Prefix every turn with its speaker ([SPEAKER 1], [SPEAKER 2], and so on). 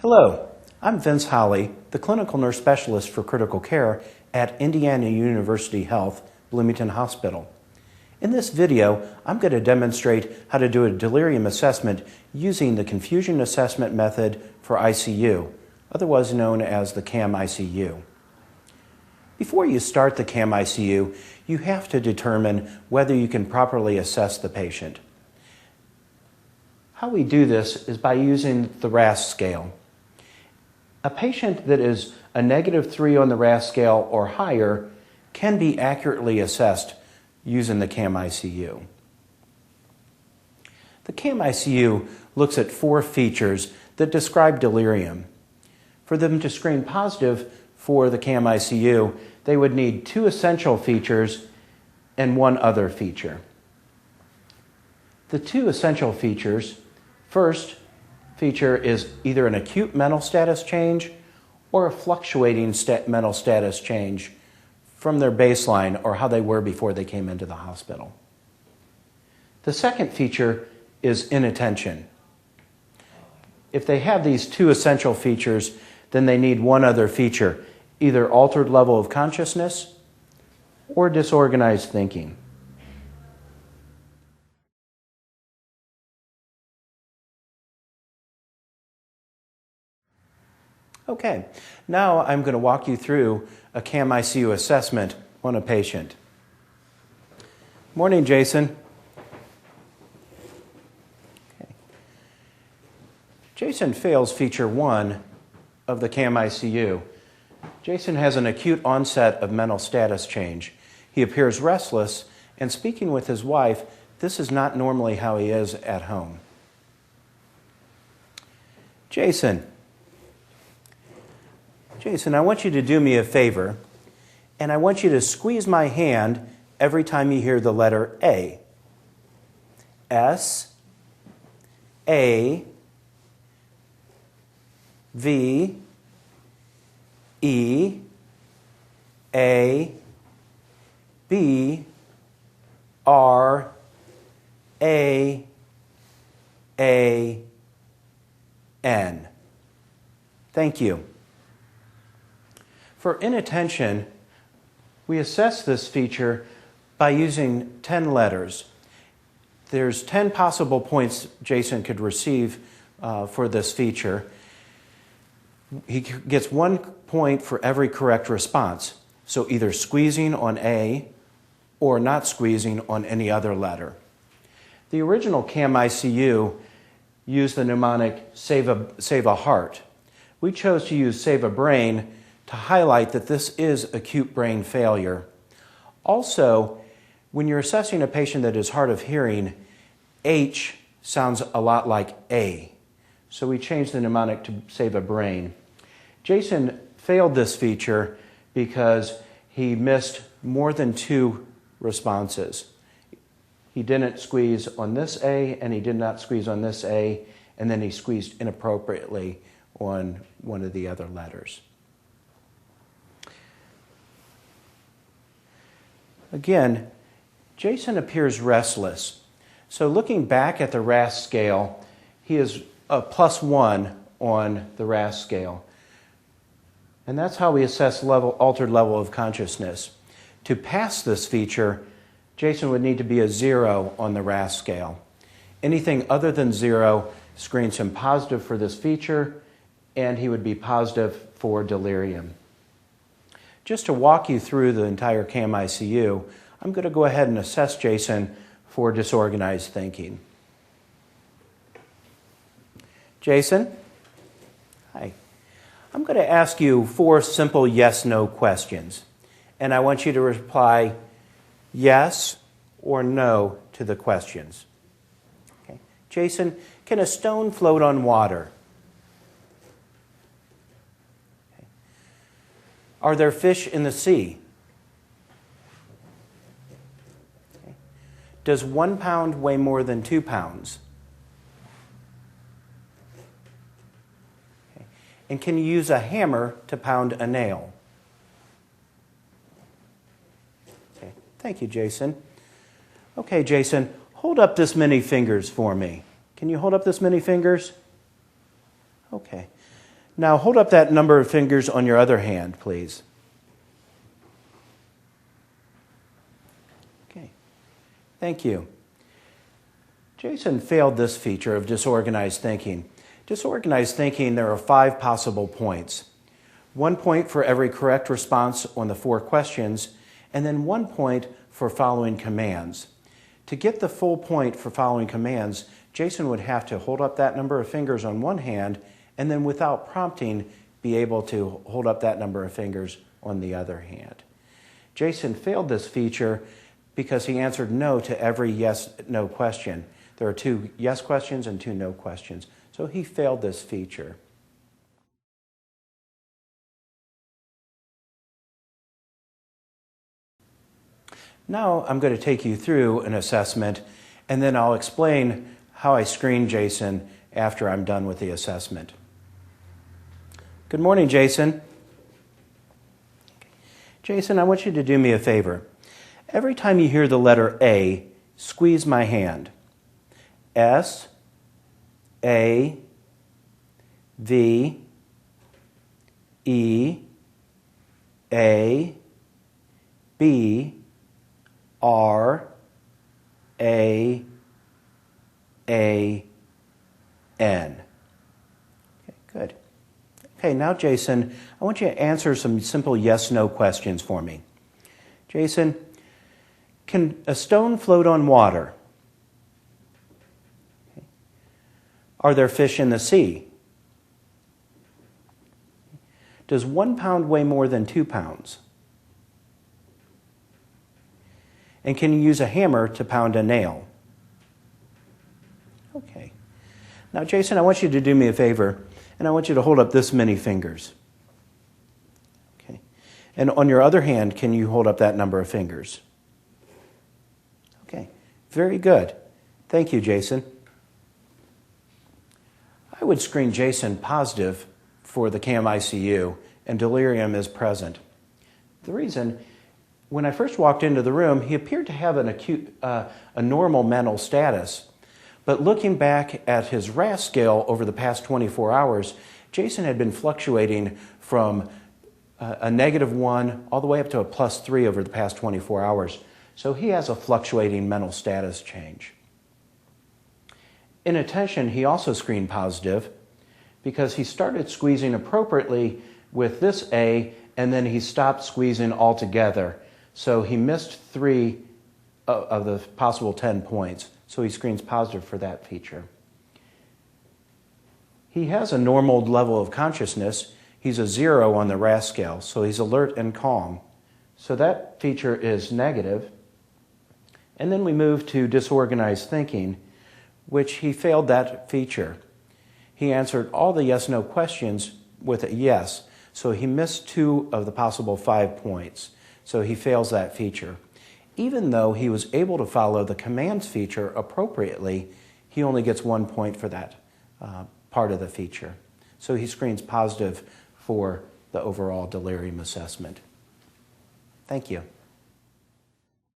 [SPEAKER 1] Hello, I'm Vince Holly, the clinical nurse specialist for critical care at Indiana University Health, Bloomington Hospital. In this video, I'm going to demonstrate how to do a delirium assessment using the confusion assessment method for ICU, otherwise known as the Cam-Icu. Before you start the Cam-Icu, you have to determine whether you can properly assess the patient. How we do this is by using the RASS scale. A patient that is a -3 on the RASS scale or higher can be accurately assessed using the Cam-Icu. The Cam-Icu looks at 4 features that describe delirium. For them to screen positive for the Cam-Icu, they would need 2 essential features and 1 other feature. The 2 essential features, first feature is either an acute mental status change or a fluctuating mental status change from their baseline or how they were before they came into the hospital. The second feature is inattention. If they have these 2 essential features, then they need 1 other feature, either altered level of consciousness or disorganized thinking. Okay, now I'm going to walk you through a Cam-Icu assessment on a patient. Morning, Jason. Okay. Jason fails feature 1 of the Cam-Icu. Jason has an acute onset of mental status change. He appears restless, and speaking with his wife, this is not normally how he is at home. Jason, I want you to do me a favor, and I want you to squeeze my hand every time you hear the letter A. S, A, V, E, A, B, R, A, N. Thank you. For inattention, we assess this feature by using 10 letters. There's 10 possible points Jason could receive for this feature. He gets 1 point for every correct response, so either squeezing on A or not squeezing on any other letter. The original Cam-Icu used the mnemonic save a heart. We chose to use save a brain to highlight that this is acute brain failure. Also, when you're assessing a patient that is hard of hearing, H sounds a lot like A. So we changed the mnemonic to save a brain. Jason failed this feature because he missed more than 2 responses. He didn't squeeze on this A, and he did not squeeze on this A, and then he squeezed inappropriately on one of the other letters. Again, Jason appears restless. So looking back at the RASS scale, he is a +1 on the RASS scale. And that's how we assess altered level of consciousness. To pass this feature, Jason would need to be a 0 on the RASS scale. Anything other than 0 screens him positive for this feature, and he would be positive for delirium. Just to walk you through the entire Cam-Icu, I'm going to go ahead and assess Jason for disorganized thinking. Jason? Hi. I'm going to ask you 4 simple yes-no questions, and I want you to reply yes or no to the questions. Okay. Jason, can a stone float on water? Are there fish in the sea? Okay. Does 1 pound weigh more than 2 pounds? Okay. And can you use a hammer to pound a nail? Okay. Thank you, Jason. Okay, Jason, hold up this many fingers for me. Can you hold up this many fingers? Okay. Now hold up that number of fingers on your other hand, please. Okay, thank you. Jason failed this feature of disorganized thinking. Disorganized thinking, there are 5 possible points. 1 point for every correct response on the 4 questions, and then 1 point for following commands. To get the full point for following commands, Jason would have to hold up that number of fingers on one hand, and then without prompting, be able to hold up that number of fingers on the other hand. Jason failed this feature because he answered no to every yes/no question. There are 2 yes questions and 2 no questions. So he failed this feature. Now I'm going to take you through an assessment, and then I'll explain how I screen Jason after I'm done with the assessment. Good morning, Jason. Jason, I want you to do me a favor. Every time you hear the letter A, squeeze my hand. S, A, V, E, A, B, R, A, N. Okay, good. Okay, now Jason, I want you to answer some simple yes/no questions for me. Jason, can a stone float on water? Okay. Are there fish in the sea? Does 1 pound weigh more than 2 pounds? And can you use a hammer to pound a nail? Okay. Now, Jason, I want you to do me a favor, and I want you to hold up this many fingers. Okay. And on your other hand, can you hold up that number of fingers? Okay. Very good. Thank you, Jason. I would screen Jason positive for the Cam-Icu, and delirium is present. The reason, when I first walked into the room, he appeared to have a normal mental status. But looking back at his RAS scale over the past 24 hours, Jason had been fluctuating from a -1 all the way up to a +3 over the past 24 hours. So he has a fluctuating mental status change. In attention, he also screened positive because he started squeezing appropriately with this A, and then he stopped squeezing altogether. So he missed 3 of the possible 10 points. So he screens positive for that feature. He has a normal level of consciousness. He's a 0 on the RAS scale, so he's alert and calm. So that feature is negative. And then we move to disorganized thinking, which he failed that feature. He answered all the yes/no questions with a yes, so he missed 2 of the possible 5 points. So he fails that feature. Even though he was able to follow the commands feature appropriately, he only gets 1 point for that part of the feature. So he screens positive for the overall delirium assessment. Thank you.